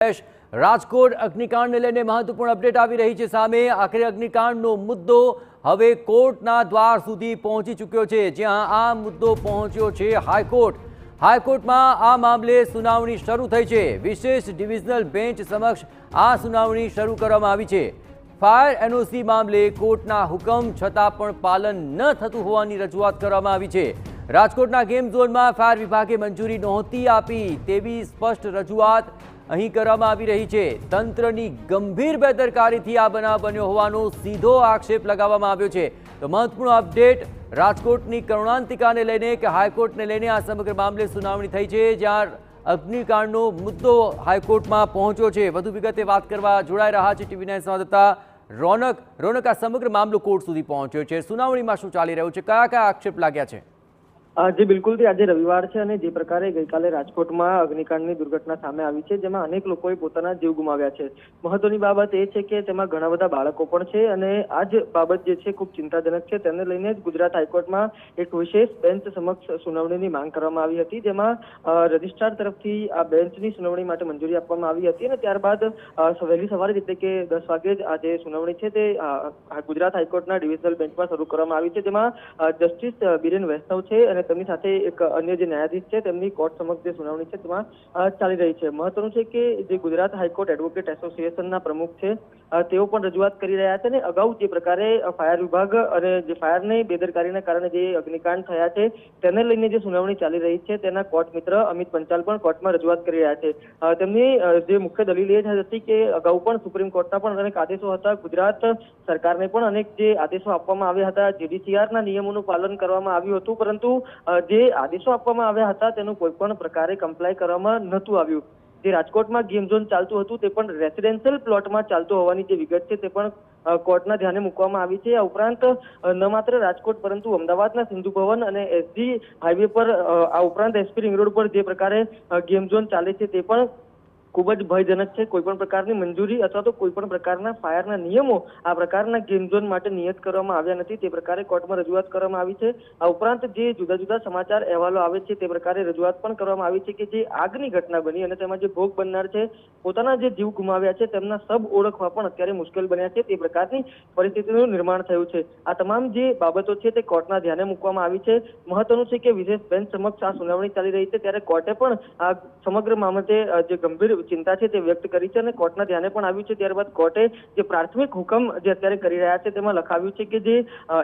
રાજકોટ અગ્નિકાંડને લઈને મહત્વપૂર્ણ અપડેટ આવી રહી છે સામે। આખરે અગ્નિકાંડનો મુદ્દો હવે કોર્ટના દ્વાર સુધી પહોંચી ચૂક્યો છે, જ્યાં આ મુદ્દો પહોંચ્યો છે હાઈકોર્ટમાં આ મામલે સુનાવણી શરૂ થઈ છે। વિશેષ ડિવિઝનલ બેન્ચ સમક્ષ આ સુનાવણી શરૂ કરવામાં આવી છે। ફાયર એનઓસી મામલે કોર્ટના હુકમ છતાં પણ પાલન ન થતું હોવાની રજૂઆત કરવામાં આવી છે। રાજકોટના ગેમ ઝોનમાં ફાયર વિભાગે મંજૂરી નહોતી આપી તેવી સ્પષ્ટ રજૂઆત અહીં કરવામાં આવી રહી છે। તંત્રની ગંભીર બેદરકારીથી આ બનાવ બન્યો હોવાનો સીધો આક્ષેપ લગાવવામાં આવ્યો છે। તો મહત્વપૂર્ણ અપડેટ રાજકોટની કરુણાંતિકાને લઈને કે હાઈકોર્ટને લઈને આ સમગ્ર મામલે સુનાવણી થઈ છે, જ્યાં અગ્નિકાંડનો મુદ્દો હાઈકોર્ટમાં પહોંચ્યો છે। વધુ વિગતે વાત કરવા જોડાઈ રહ્યા છે ટીવી9 સંવાદદાતા રોનક, આ સમગ્ર મામલો કોર્ટ સુધી પહોંચ્યો છે। સુનાવણીમાં શું ચાલી રહ્યું છે, કયા કયા આક્ષેપ લાગ્યા છે? જી બિલકુલ, આજે રવિવાર છે અને જે પ્રકારે ગઈકાલે રાજકોટમાં અગ્નિકાંડની દુર્ઘટના સામે આવી છે, જેમાં અનેક લોકોએ પોતાના જીવ ગુમાવ્યા છે। મહત્વની બાબત એ છે કે તેમાં ઘણા બધા બાળકો પણ છે અને આ જ બાબત જે છે ખૂબ ચિંતાજનક છે। તેને લઈને જ ગુજરાત હાઈકોર્ટમાં એક વિશેષ બેન્ચ સમક્ષ સુનાવણીની માંગ કરવામાં આવી હતી, જેમાં રજિસ્ટ્રાર તરફથી આ બેન્ચની સુનાવણી માટે મંજૂરી આપવામાં આવી હતી અને ત્યારબાદ વહેલી સવારે એટલે કે 10 વાગે જ આ જે સુનાવણી છે તે ગુજરાત હાઈકોર્ટના ડિવિઝનલ બેન્ચમાં શરૂ કરવામાં આવી છે, જેમાં જસ્ટિસ બીરેન વૈષ્ણવ છે અને તેમની સાથે એક અન્ય જે ન્યાયાધીશ છે તેમની કોર્ટ સમક્ષ જે સુનાવણી છે તેમાં ચાલી રહી છે। મહત્વનું છે કે જે ગુજરાત હાઈકોર્ટ એડવોકેટ એસોસિએશનના પ્રમુખ છે તેઓ પણ રજૂઆત કરી રહ્યા છે અને અગાઉ જે પ્રકારે ફાયર વિભાગ અને જે ફાયરની બેદરકારીના કારણે જે અગ્નિકાંડ થયા છે તેને લઈને જે સુનાવણી ચાલી રહી છે તેના કોર્ટ મિત્ર અમિત પંચાલ પણ કોર્ટમાં રજૂઆત કરી રહ્યા છે। તેમની જે મુખ્ય દલીલ એ હતી કે અગાઉ પણ સુપ્રીમ કોર્ટના પણ અનેક આદેશો હતા, ગુજરાત સરકારને પણ અનેક જે આદેશો આપવામાં આવ્યા હતા, જીડીસીઆરના નિયમોનું પાલન કરવામાં આવ્યું હતું, પરંતુ જે આદેશો આપવામાં આવ્યા હતા તેનું કોઈ પણ પ્રકારે કમ્પ્લાય કરવામાં નહોતું આવ્યું। જે રાજકોટમાં ગેમ ઝોન ચાલતું હતું તે પણ રેસિડેન્શિયલ પ્લોટમાં ચાલતું હોવાની જે વિગત છે તે પણ કોર્ટના ધ્યાને મૂકવામાં આવી છે। આ ઉપરાંત ન માત્ર રાજકોટ પરંતુ અમદાવાદના સિંધુ ભવન અને એસજી હાઈવે પર આ ઉપરાંત એસપી રિંગ રોડ પર જે પ્રકારે ગેમ ઝોન ચાલે છે તે પણ ખૂબ જ ભયજનક છે। કોઈ પણ પ્રકારની મંજૂરી અથવા તો કોઈ પણ પ્રકારના ફાયરના નિયમો આ પ્રકારના ગેમ ઝોન માટે નિયત કરવામાં આવ્યા નથી, તે પ્રકારે કોર્ટમાં રજૂઆત કરવામાં આવી છે। આ ઉપરાંત જે જુદા જુદા સમાચાર અહેવાલો આવે છે તે પ્રકારે રજૂઆત પણ કરવામાં આવી છે કે જે આગની ઘટના બની અને તેમાં જે ભોગ બનનાર છે પોતાના જે જીવ ગુમાવ્યા છે તેમના સબ ઓળખવા પણ અત્યારે મુશ્કેલ બન્યા છે, તે પ્રકારની પરિસ્થિતિનું નિર્માણ થયું છે। આ તમામ જે બાબતો છે તે કોર્ટના ધ્યાને મૂકવામાં આવી છે। મહત્વનું છે કે વિશેષ બેન્ચ સમક્ષ આ સુનાવણી ચાલી રહી છે ત્યારે કોર્ટે પણ આ સમગ્ર બાબતે જે ગંભીર ચિંતા છે તે વ્યક્ત કરી છે અને કોર્ટના ધ્યાને પણ આવ્યું છે। ત્યારબાદ કોર્ટે જે પ્રાથમિક હુકમ જે અત્યારે કરી રહ્યા છે તેમાં લખાવ્યું છે કે જે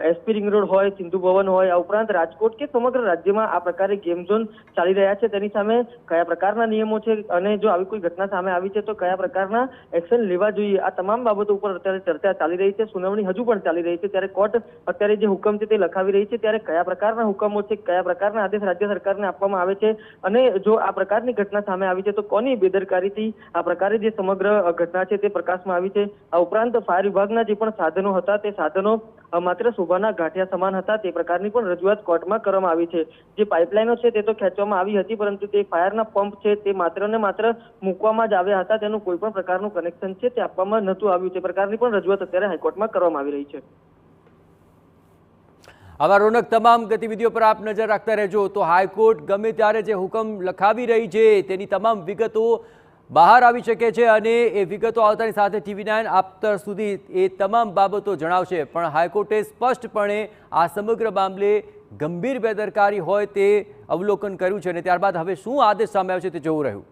એસપી રિંગ રોડ હોય, સિંધુ ભવન હોય, આ ઉપરાંત રાજકોટ કે સમગ્ર રાજ્યમાં આ પ્રકારે ગેમ ઝોન ચાલી રહ્યા છે તેની સામે કયા પ્રકારના નિયમો છે અને જો આવી કોઈ ઘટના સામે આવી છે તો કયા પ્રકારના એક્શન લેવા જોઈએ, આ તમામ બાબતો ઉપર અત્યારે ચર્ચા ચાલી રહી છે। સુનાવણી હજુ પણ ચાલી રહી છે ત્યારે કોર્ટ અત્યારે જે હુકમ છે તે લખાવી રહી છે, ત્યારે કયા પ્રકારના હુકમો છે, કયા પ્રકારના આદેશ રાજ્ય સરકારને આપવામાં આવે છે અને જો આ પ્રકારની ઘટના સામે આવી છે તો કોની બેદરકારીથી આ પ્રકારે જે સમગ્ર ઘટના છે તે પ્રકાશમાં આવી છે। આ ઉપરાંત ફાયર વિભાગના જે પણ સાધનો હતા તે સાધનો માત્ર શોભાના ગાંઠિયા સમાન હતા, તે પ્રકારની પણ રજૂઆત કોર્ટમાં કરવામાં આવી છે। જે પાઇપલાઇનો છે તે તો ખેંચવામાં આવી હતી, પરંતુ તે ફાયરના પંપ છે તે માત્ર ને માત્ર મૂકવામાં જ આવ્યા હતા, તેનું કોઈ પણ પ્રકારનું કનેક્શન છે તે આપવામાં નહોતું આવ્યું, તે પ્રકારની પણ રજૂઆત અત્યારે હાઈકોર્ટમાં કરવામાં આવી રહી છે। આવા રોનક, તમામ ગતિવિધિઓ પર આપ નજર રાખતા રહેજો। તો હાઈકોર્ટ ગમે ત્યારે જે હુકમ લખાવી રહી છે તેની તમામ વિગતો બહાર આવી શકે છે અને એ વિગતો આવતાની સાથે ટીવી9 આપ સુધી એ તમામ બાબતો જણાવશે, પણ હાઈકોર્ટે સ્પષ્ટપણે આ સમગ્ર મામલે ગંભીર બેદરકારી હોય તે અવલોકન કર્યું છે અને ત્યારબાદ હવે શું આદેશ સામે આવશે તે જોવું રહ્યું।